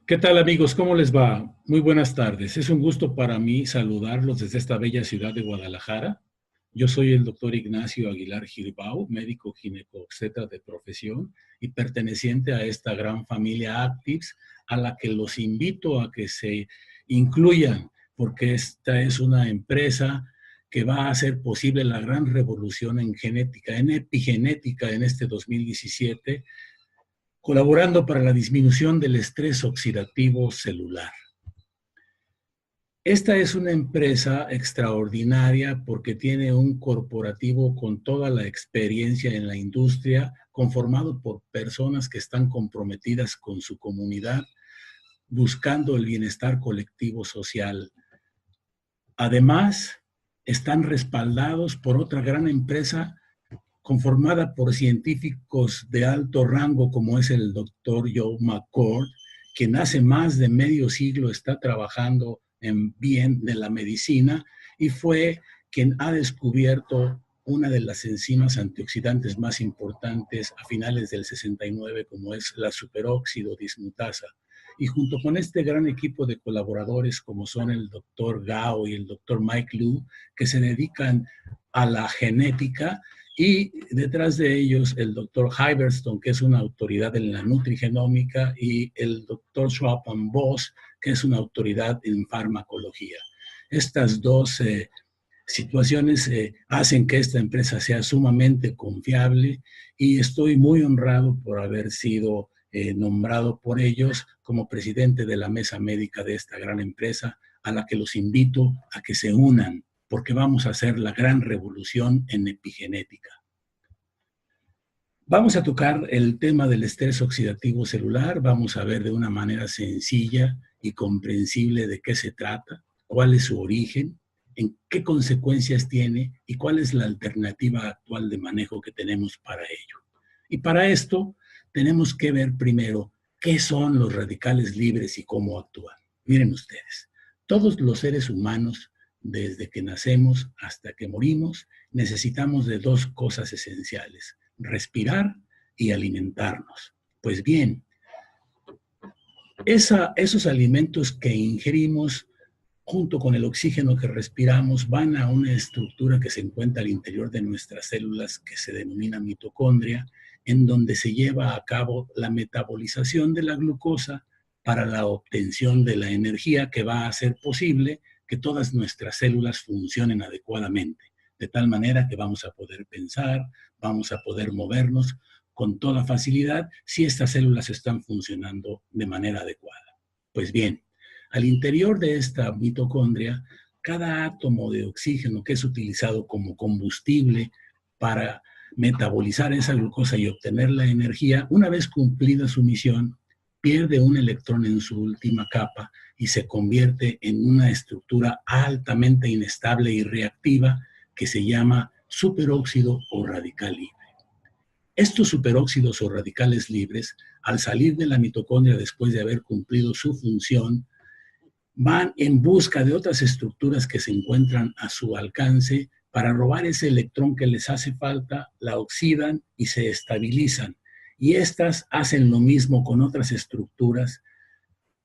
¿Qué tal, amigos? ¿Cómo les va? Muy buenas tardes. Es un gusto para mí saludarlos desde esta bella ciudad de Guadalajara. Yo soy el doctor Ignacio Aguilar Girbau, médico ginecobstetra de profesión y perteneciente a esta gran familia Actives, a la que los invito a que se incluyan, porque esta es una empresa que va a hacer posible la gran revolución en genética, en epigenética en este 2017, colaborando para la disminución del estrés oxidativo celular. Esta es una empresa extraordinaria porque tiene un corporativo con toda la experiencia en la industria, conformado por personas que están comprometidas con su comunidad, buscando el bienestar colectivo social. Además, están respaldados por otra gran empresa conformada por científicos de alto rango como es el doctor Joe McCord, quien hace más de medio siglo está trabajando en bien de la medicina y fue quien ha descubierto una de las enzimas antioxidantes más importantes a finales del 69, como es la superóxido dismutasa. Y junto con este gran equipo de colaboradores como son el doctor Gao y el doctor Mike Liu, que se dedican a la genética, y detrás de ellos el doctor Hyberstone, que es una autoridad en la nutrigenómica, y el doctor Schwapan Boss, que es una autoridad en farmacología. Estas dos situaciones hacen que esta empresa sea sumamente confiable y estoy muy honrado por haber sido nombrado por ellos como presidente de la mesa médica de esta gran empresa, a la que los invito a que se unan, porque vamos a hacer la gran revolución en epigenética. Vamos a tocar el tema del estrés oxidativo celular, vamos a ver de una manera sencilla y comprensible de qué se trata, cuál es su origen, en qué consecuencias tiene y cuál es la alternativa actual de manejo que tenemos para ello. Y para esto tenemos que ver primero qué son los radicales libres y cómo actúan. Miren ustedes, todos los seres humanos, desde que nacemos hasta que morimos, necesitamos de dos cosas esenciales: respirar y alimentarnos. Pues bien, esos alimentos que ingerimos junto con el oxígeno que respiramos van a una estructura que se encuentra al interior de nuestras células, que se denomina mitocondria, en donde se lleva a cabo la metabolización de la glucosa para la obtención de la energía que va a hacer posible que todas nuestras células funcionen adecuadamente, de tal manera que vamos a poder pensar, vamos a poder movernos con toda facilidad si estas células están funcionando de manera adecuada. Pues bien, al interior de esta mitocondria, cada átomo de oxígeno que es utilizado como combustible para metabolizar esa glucosa y obtener la energía, una vez cumplida su misión, pierde un electrón en su última capa y se convierte en una estructura altamente inestable y reactiva que se llama superóxido o radical libre. Estos superóxidos o radicales libres, al salir de la mitocondria después de haber cumplido su función, van en busca de otras estructuras que se encuentran a su alcance para robar ese electrón que les hace falta, la oxidan y se estabilizan. Y estas hacen lo mismo con otras estructuras,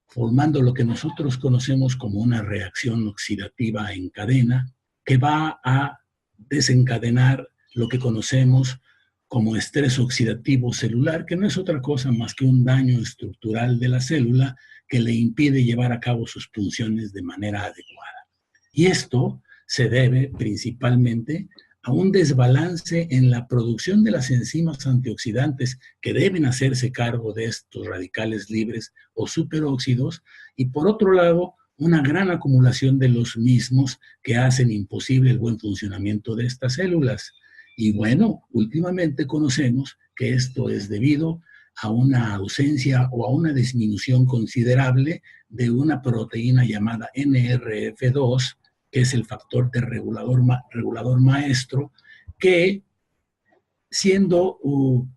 formando lo que nosotros conocemos como una reacción oxidativa en cadena, que va a desencadenar lo que conocemos como estrés oxidativo celular, que no es otra cosa más que un daño estructural de la célula que le impide llevar a cabo sus funciones de manera adecuada. Y esto se debe principalmente a un desbalance en la producción de las enzimas antioxidantes que deben hacerse cargo de estos radicales libres o superóxidos, y por otro lado, una gran acumulación de los mismos que hacen imposible el buen funcionamiento de estas células. Y bueno, últimamente conocemos que esto es debido a una ausencia o a una disminución considerable de una proteína llamada NRF2, que es el factor de regulador maestro, que siendo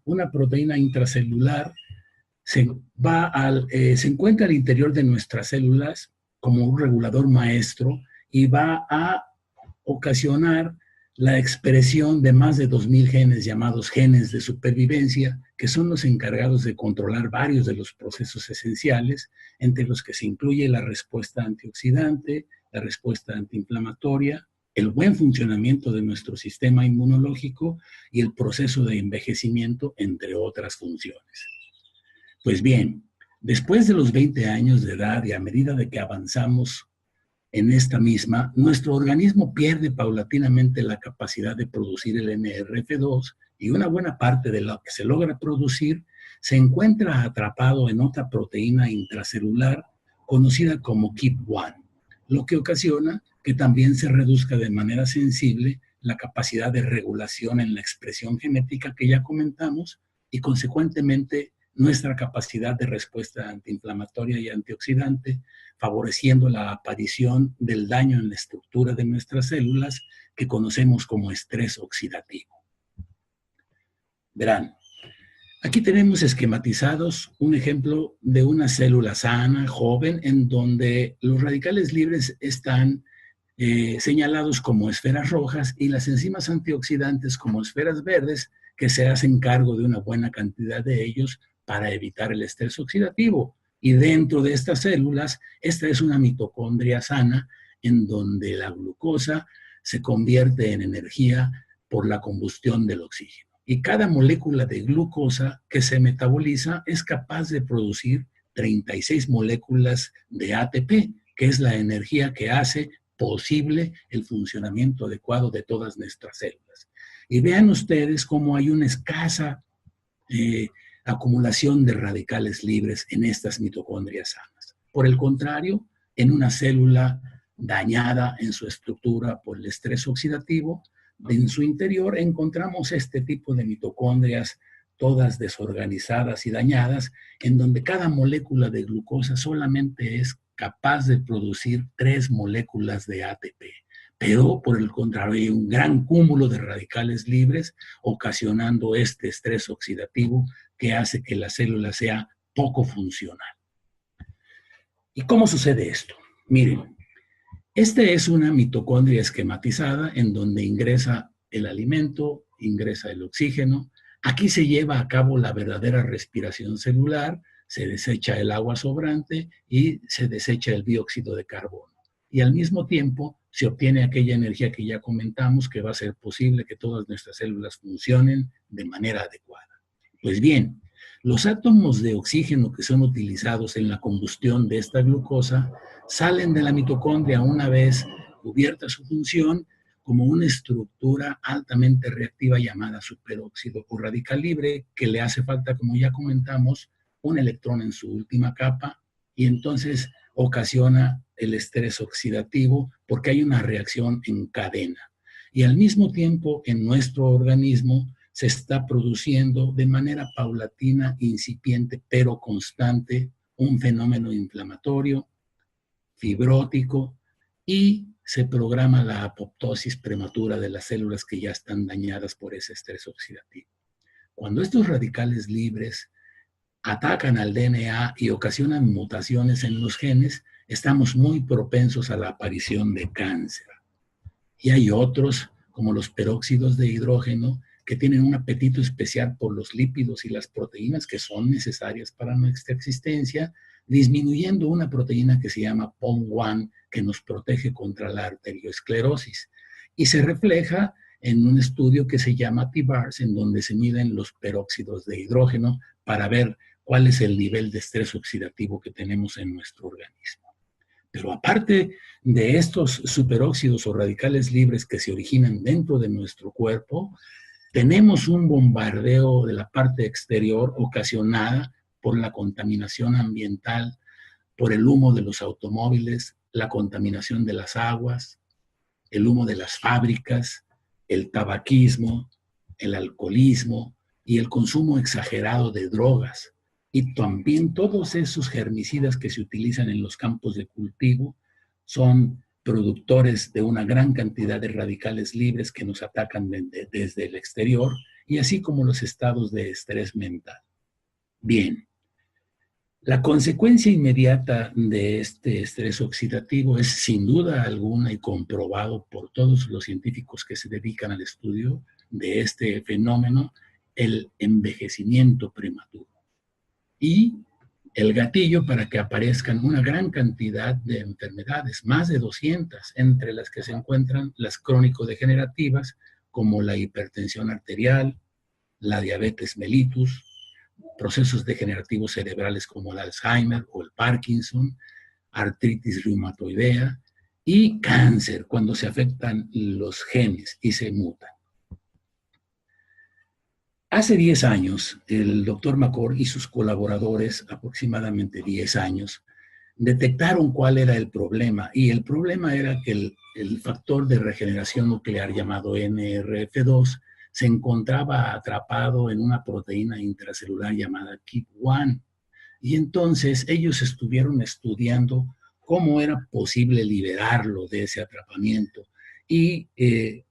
una proteína intracelular, se encuentra al interior de nuestras células como un regulador maestro y va a ocasionar la expresión de más de 2000 genes llamados genes de supervivencia, que son los encargados de controlar varios de los procesos esenciales, entre los que se incluye la respuesta antioxidante, la respuesta antiinflamatoria, el buen funcionamiento de nuestro sistema inmunológico y el proceso de envejecimiento, entre otras funciones. Pues bien, después de los 20 años de edad y a medida de que avanzamos en esta misma, nuestro organismo pierde paulatinamente la capacidad de producir el NRF2 y una buena parte de lo que se logra producir se encuentra atrapado en otra proteína intracelular conocida como KEAP1, lo que ocasiona que también se reduzca de manera sensible la capacidad de regulación en la expresión genética que ya comentamos y consecuentemente nuestra capacidad de respuesta antiinflamatoria y antioxidante, favoreciendo la aparición del daño en la estructura de nuestras células que conocemos como estrés oxidativo. Verán, aquí tenemos esquematizados un ejemplo de una célula sana, joven, en donde los radicales libres están señalados como esferas rojas y las enzimas antioxidantes como esferas verdes que se hacen cargo de una buena cantidad de ellos para evitar el estrés oxidativo. Y dentro de estas células, esta es una mitocondria sana en donde la glucosa se convierte en energía por la combustión del oxígeno. Y cada molécula de glucosa que se metaboliza es capaz de producir 36 moléculas de ATP, que es la energía que hace posible el funcionamiento adecuado de todas nuestras células. Y vean ustedes cómo hay una escasa acumulación de radicales libres en estas mitocondrias sanas. Por el contrario, en una célula dañada en su estructura por el estrés oxidativo, en su interior encontramos este tipo de mitocondrias todas desorganizadas y dañadas, en donde cada molécula de glucosa solamente es capaz de producir 3 moléculas de ATP. Pero, por el contrario, hay un gran cúmulo de radicales libres, ocasionando este estrés oxidativo que hace que la célula sea poco funcional. ¿Y cómo sucede esto? Miren, esta es una mitocondria esquematizada en donde ingresa el alimento, ingresa el oxígeno. Aquí se lleva a cabo la verdadera respiración celular, se desecha el agua sobrante y se desecha el dióxido de carbono. Y al mismo tiempo se obtiene aquella energía que ya comentamos que va a hacer posible que todas nuestras células funcionen de manera adecuada. Pues bien, los átomos de oxígeno que son utilizados en la combustión de esta glucosa salen de la mitocondria una vez cubierta su función como una estructura altamente reactiva llamada superóxido o radical libre, que le hace falta, como ya comentamos, un electrón en su última capa y entonces ocasiona el estrés oxidativo porque hay una reacción en cadena. Y al mismo tiempo en nuestro organismo se está produciendo de manera paulatina, incipiente, pero constante, un fenómeno inflamatorio, fibrótico, y se programa la apoptosis prematura de las células que ya están dañadas por ese estrés oxidativo. Cuando estos radicales libres atacan al DNA y ocasionan mutaciones en los genes, estamos muy propensos a la aparición de cáncer. Y hay otros, como los peróxidos de hidrógeno, que tienen un apetito especial por los lípidos y las proteínas que son necesarias para nuestra existencia, disminuyendo una proteína que se llama POM1, que nos protege contra la arteriosclerosis. Y se refleja en un estudio que se llama TBARS, en donde se miden los peróxidos de hidrógeno para ver cuál es el nivel de estrés oxidativo que tenemos en nuestro organismo. Pero aparte de estos superóxidos o radicales libres que se originan dentro de nuestro cuerpo, tenemos un bombardeo de la parte exterior ocasionada por la contaminación ambiental, por el humo de los automóviles, la contaminación de las aguas, el humo de las fábricas, el tabaquismo, el alcoholismo y el consumo exagerado de drogas. Y también todos esos germicidas que se utilizan en los campos de cultivo son productores de una gran cantidad de radicales libres que nos atacan desde el exterior, y así como los estados de estrés mental. Bien, La consecuencia inmediata de este estrés oxidativo es sin duda alguna y comprobado por todos los científicos que se dedican al estudio de este fenómeno, el envejecimiento prematuro y el gatillo para que aparezcan una gran cantidad de enfermedades, más de 200, entre las que se encuentran las crónico-degenerativas como la hipertensión arterial, la diabetes mellitus, procesos degenerativos cerebrales como el Alzheimer o el Parkinson, artritis reumatoidea y cáncer cuando se afectan los genes y se mutan. Hace 10 años, el doctor McCord y sus colaboradores, aproximadamente 10 años, detectaron cuál era el problema. Y el problema era que el factor de regeneración nuclear llamado NRF2 se encontraba atrapado en una proteína intracelular llamada KIP1. Y entonces ellos estuvieron estudiando cómo era posible liberarlo de ese atrapamiento y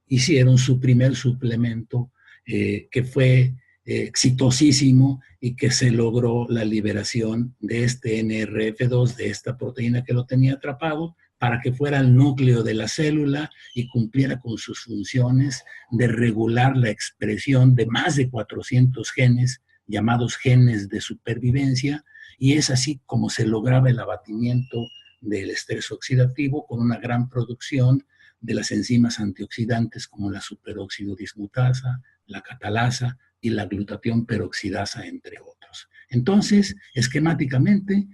hicieron su primer suplemento que fue exitosísimo y que se logró la liberación de este NRF2, de esta proteína que lo tenía atrapado, para que fuera el núcleo de la célula y cumpliera con sus funciones de regular la expresión de más de 400 genes, llamados genes de supervivencia, y es así como se lograba el abatimiento del estrés oxidativo con una gran producción de las enzimas antioxidantes como la superóxido dismutasa, la catalasa y la glutatión peroxidasa, entre otros. Entonces, esquemáticamente,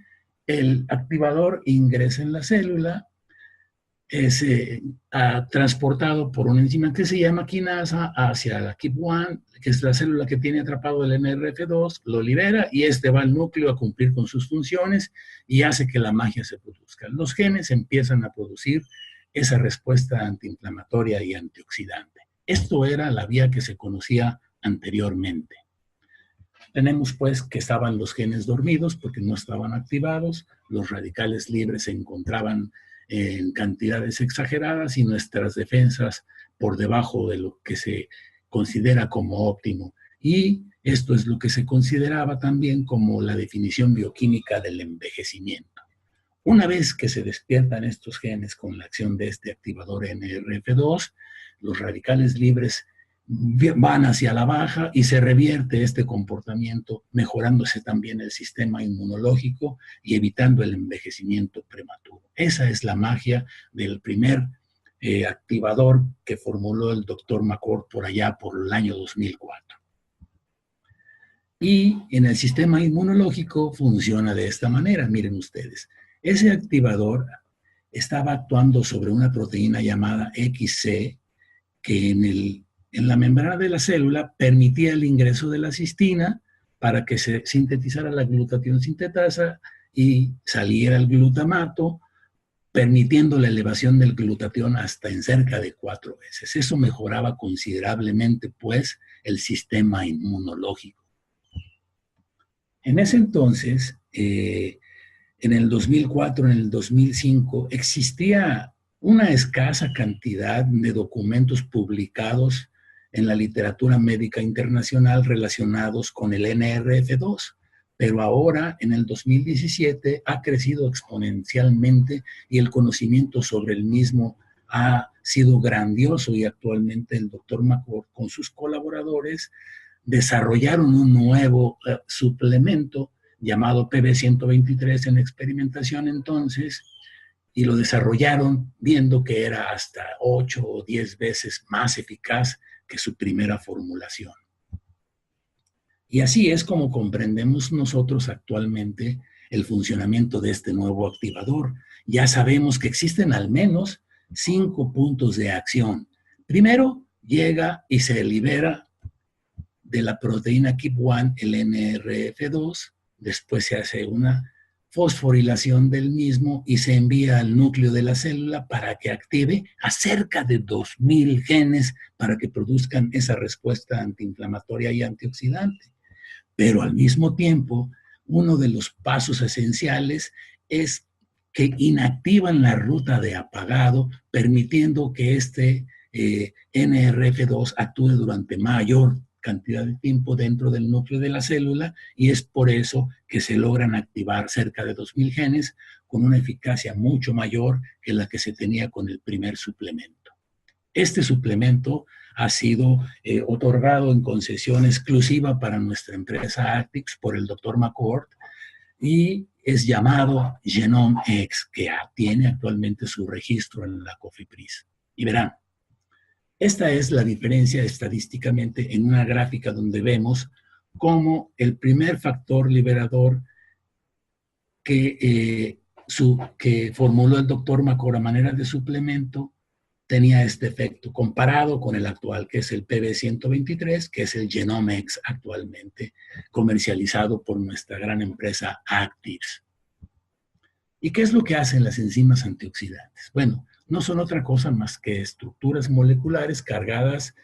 el activador ingresa en la célula, es transportado por una enzima que se llama quinasa hacia la KIP1, que es la célula que tiene atrapado el NRF2, lo libera y este va al núcleo a cumplir con sus funciones y hace que la magia se produzca. Los genes empiezan a producir esa respuesta antiinflamatoria y antioxidante. Esto era la vía que se conocía anteriormente. Tenemos pues que estaban los genes dormidos porque no estaban activados, los radicales libres se encontraban en cantidades exageradas y nuestras defensas por debajo de lo que se considera como óptimo. Y esto es lo que se consideraba también como la definición bioquímica del envejecimiento. Una vez que se despiertan estos genes con la acción de este activador NRF2, los radicales libres van hacia la baja y se revierte este comportamiento, mejorándose también el sistema inmunológico y evitando el envejecimiento prematuro. Esa es la magia del primer activador que formuló el doctor McCord por allá por el año 2004. Y en el sistema inmunológico funciona de esta manera, miren ustedes. Ese activador estaba actuando sobre una proteína llamada XC que en la membrana de la célula permitía el ingreso de la cistina para que se sintetizara la glutatión sintetasa y saliera el glutamato, permitiendo la elevación del glutatión hasta en cerca de 4 veces. Eso mejoraba considerablemente, pues, el sistema inmunológico. En ese entonces, en el 2004, en el 2005, existía una escasa cantidad de documentos publicados en la literatura médica internacional relacionados con el NRF2, pero ahora, en el 2017, ha crecido exponencialmente y el conocimiento sobre el mismo ha sido grandioso y actualmente el doctor McCord con sus colaboradores desarrollaron un nuevo suplemento llamado PB123 en experimentación entonces, y lo desarrollaron viendo que era hasta 8 o 10 veces más eficaz que su primera formulación. Y así es como comprendemos nosotros actualmente el funcionamiento de este nuevo activador. Ya sabemos que existen al menos 5 puntos de acción. Primero, llega y se libera de la proteína KIP1 el NRF2, después se hace una fosforilación del mismo y se envía al núcleo de la célula para que active a cerca de 2000 genes para que produzcan esa respuesta antiinflamatoria y antioxidante. Pero al mismo tiempo, uno de los pasos esenciales es que inactivan la ruta de apagado, permitiendo que este NRF2 actúe durante mayor cantidad de tiempo dentro del núcleo de la célula y es por eso que se logran activar cerca de 2000 genes con una eficacia mucho mayor que la que se tenía con el primer suplemento. Este suplemento ha sido otorgado en concesión exclusiva para nuestra empresa Actix por el Dr. McCord y es llamado Genome X, que tiene actualmente su registro en la COFEPRIS. Y verán, esta es la diferencia estadísticamente en una gráfica donde vemos cómo el primer factor liberador que formuló el doctor McCord a manera de suplemento tenía este efecto, comparado con el actual, que es el PB123, que es el Genome X actualmente comercializado por nuestra gran empresa Actives. ¿Y qué es lo que hacen las enzimas antioxidantes? Bueno, no son otra cosa más que estructuras moleculares cargadas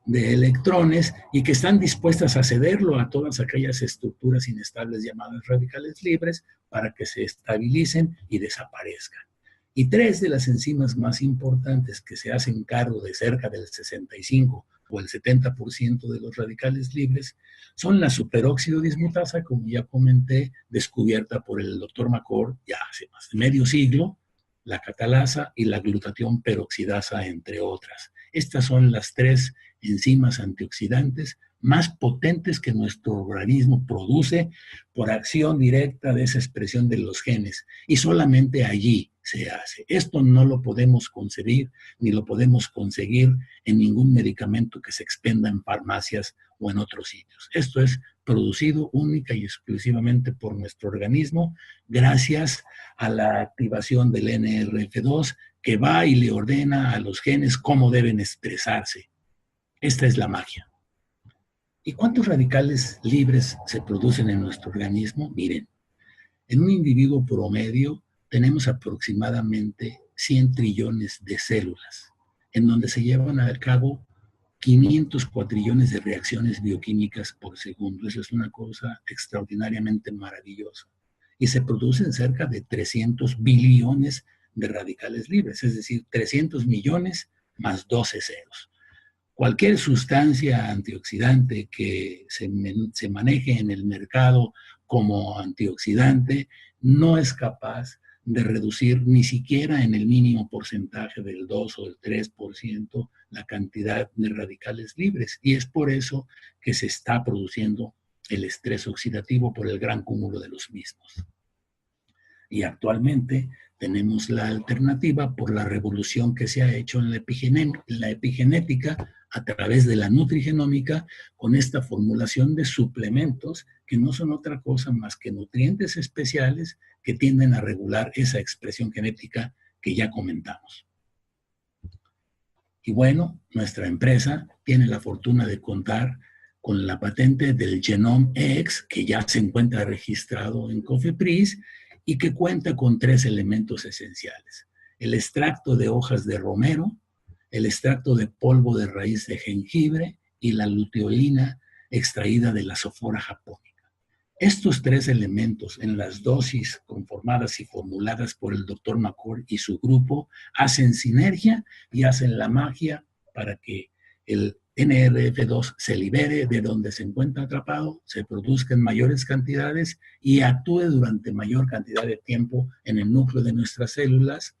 de electrones y que están dispuestas a cederlo a todas aquellas estructuras inestables llamadas radicales libres para que se estabilicen y desaparezcan. Y tres de las enzimas más importantes que se hacen cargo de cerca del 65 o el 70% de los radicales libres son la superóxido dismutasa, como ya comenté, descubierta por el doctor McCord ya hace más de medio siglo, la catalasa y la glutatión peroxidasa, entre otras. Estas son las tres enzimas antioxidantes más potentes que nuestro organismo produce por acción directa de esa expresión de los genes. Y solamente allí se hace. Esto no lo podemos concebir ni lo podemos conseguir en ningún medicamento que se expenda en farmacias o en otros sitios. Esto es producido única y exclusivamente por nuestro organismo gracias a la activación del NRF2 que va y le ordena a los genes cómo deben expresarse. Esta es la magia. ¿Y cuántos radicales libres se producen en nuestro organismo? Miren, en un individuo promedio tenemos aproximadamente 100 trillones de células, en donde se llevan a cabo 500 cuatrillones de reacciones bioquímicas por segundo. Eso es una cosa extraordinariamente maravillosa. Y se producen cerca de 300 billones de radicales libres, es decir, 300 millones más 12 ceros. Cualquier sustancia antioxidante que se maneje en el mercado como antioxidante no es capaz de reducir ni siquiera en el mínimo porcentaje del 2 o del 3% la cantidad de radicales libres. Y es por eso que se está produciendo el estrés oxidativo por el gran cúmulo de los mismos. Y actualmente tenemos la alternativa por la revolución que se ha hecho en la epigenética a través de la nutrigenómica con esta formulación de suplementos que no son otra cosa más que nutrientes especiales que tienden a regular esa expresión genética que ya comentamos. Y bueno, nuestra empresa tiene la fortuna de contar con la patente del Genome X, que ya se encuentra registrado en COFEPRIS y que cuenta con tres elementos esenciales: el extracto de hojas de romero, el extracto de polvo de raíz de jengibre y la luteolina extraída de la Sophora japonica. Estos tres elementos en las dosis conformadas y formuladas por el Dr. McCord y su grupo hacen sinergia y hacen la magia para que el NRF2 se libere de donde se encuentra atrapado, se produzca en mayores cantidades y actúe durante mayor cantidad de tiempo en el núcleo de nuestras células,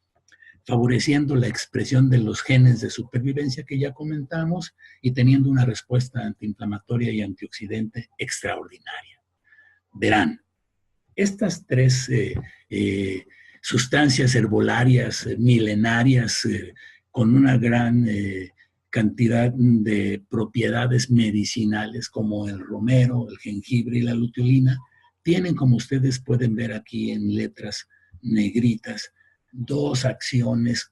favoreciendo la expresión de los genes de supervivencia que ya comentamos y teniendo una respuesta antiinflamatoria y antioxidante extraordinaria. Verán, estas tres sustancias herbolarias milenarias con una gran cantidad de propiedades medicinales como el romero, el jengibre y la luteolina, tienen, como ustedes pueden ver aquí en letras negritas, dos acciones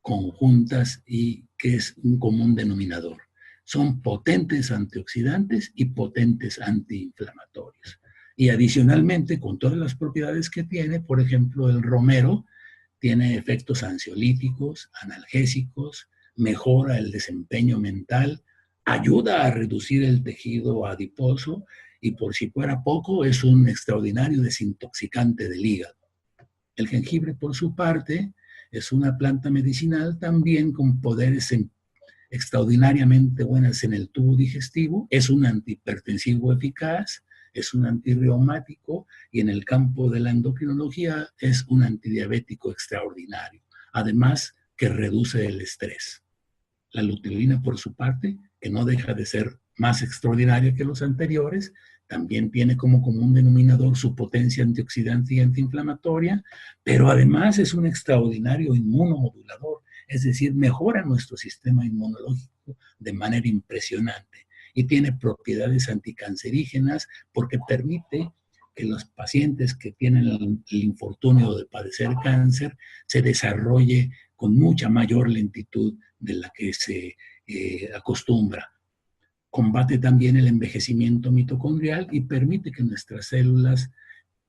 conjuntas y que es un común denominador. Son potentes antioxidantes y potentes antiinflamatorios. Y adicionalmente, con todas las propiedades que tiene, por ejemplo, el romero tiene efectos ansiolíticos, analgésicos, mejora el desempeño mental, ayuda a reducir el tejido adiposo y, por si fuera poco, es un extraordinario desintoxicante del hígado. El jengibre, por su parte, es una planta medicinal también con poderes extraordinariamente buenas en el tubo digestivo, es un antihipertensivo eficaz, es un antirreumático y en el campo de la endocrinología es un antidiabético extraordinario. Además que reduce el estrés. La luteolina, por su parte, que no deja de ser más extraordinaria que los anteriores, también tiene como común denominador su potencia antioxidante y antiinflamatoria, pero además es un extraordinario inmunomodulador, es decir, mejora nuestro sistema inmunológico de manera impresionante y tiene propiedades anticancerígenas porque permite que los pacientes que tienen el infortunio de padecer cáncer se desarrolle con mucha mayor lentitud de la que se acostumbra. Combate también el envejecimiento mitocondrial y permite que nuestras células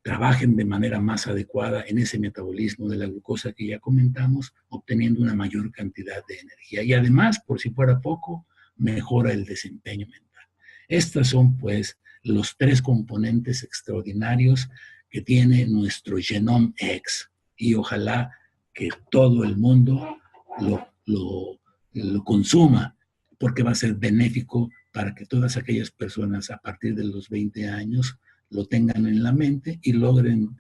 trabajen de manera más adecuada en ese metabolismo de la glucosa que ya comentamos, obteniendo una mayor cantidad de energía. Y además, por si fuera poco, mejora el desempeño mental. Estas son, pues, los tres componentes extraordinarios que tiene nuestro Genome X. Y ojalá que todo el mundo lo consuma, porque va a ser benéfico para que todas aquellas personas a partir de los 20 años lo tengan en la mente y logren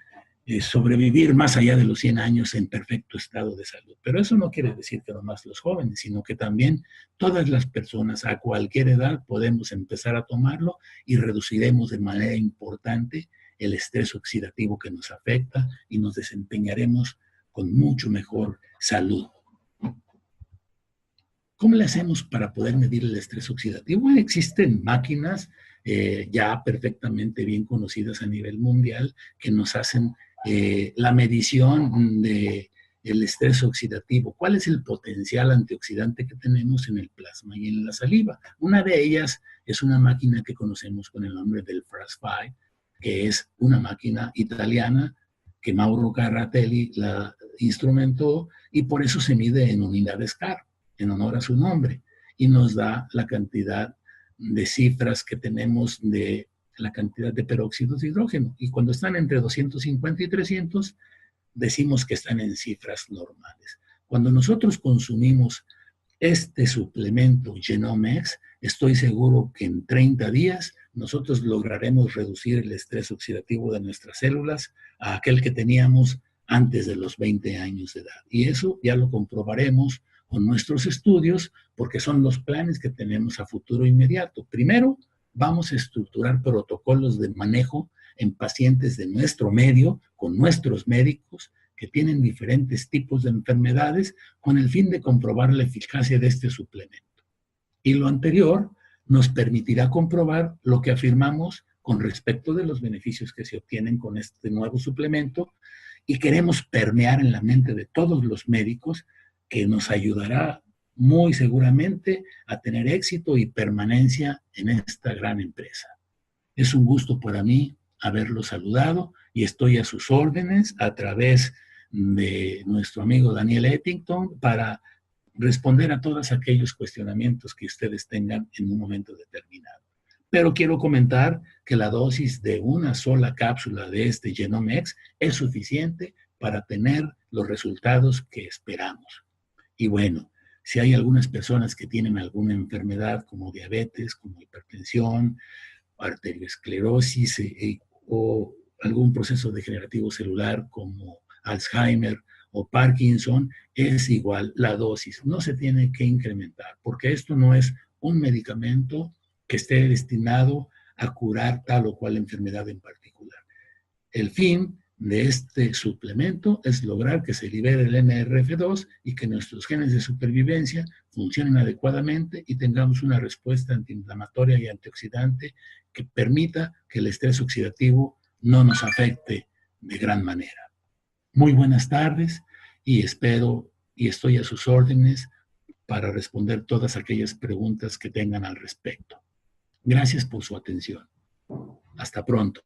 sobrevivir más allá de los 100 años en perfecto estado de salud. Pero eso no quiere decir que nomás los jóvenes, sino que también todas las personas a cualquier edad podemos empezar a tomarlo y reduciremos de manera importante el estrés oxidativo que nos afecta y nos desempeñaremos con mucho mejor salud. ¿Cómo le hacemos para poder medir el estrés oxidativo? Existen máquinas ya perfectamente bien conocidas a nivel mundial que nos hacen la medición del estrés oxidativo. ¿Cuál es el potencial antioxidante que tenemos en el plasma y en la saliva? Una de ellas es una máquina que conocemos con el nombre del FRAS-5, que es una máquina italiana que Mauro Carratelli la instrumentó y por eso se mide en unidades CAR, en honor a su nombre, y nos da la cantidad de cifras que tenemos de la cantidad de peróxidos de hidrógeno. Y cuando están entre 250 y 300, decimos que están en cifras normales. Cuando nosotros consumimos este suplemento Genomex, estoy seguro que en 30 días nosotros lograremos reducir el estrés oxidativo de nuestras células a aquel que teníamos antes de los 20 años de edad. Y eso ya lo comprobaremos con nuestros estudios, porque son los planes que tenemos a futuro inmediato. Primero, vamos a estructurar protocolos de manejo en pacientes de nuestro medio, con nuestros médicos, que tienen diferentes tipos de enfermedades, con el fin de comprobar la eficacia de este suplemento. Y lo anterior nos permitirá comprobar lo que afirmamos con respecto de los beneficios que se obtienen con este nuevo suplemento, y queremos permear en la mente de todos los médicos, que nos ayudará muy seguramente a tener éxito y permanencia en esta gran empresa. Es un gusto para mí haberlo saludado y estoy a sus órdenes a través de nuestro amigo Daniel Ettington para responder a todos aquellos cuestionamientos que ustedes tengan en un momento determinado. Pero quiero comentar que la dosis de una sola cápsula de este Genomex es suficiente para tener los resultados que esperamos. Y bueno, si hay algunas personas que tienen alguna enfermedad como diabetes, como hipertensión, arteriosclerosis o algún proceso degenerativo celular como Alzheimer o Parkinson, es igual la dosis. No se tiene que incrementar porque esto no es un medicamento que esté destinado a curar tal o cual enfermedad en particular. El fin de este suplemento es lograr que se libere el NRF2 y que nuestros genes de supervivencia funcionen adecuadamente y tengamos una respuesta antiinflamatoria y antioxidante que permita que el estrés oxidativo no nos afecte de gran manera. Muy buenas tardes y espero y estoy a sus órdenes para responder todas aquellas preguntas que tengan al respecto. Gracias por su atención. Hasta pronto.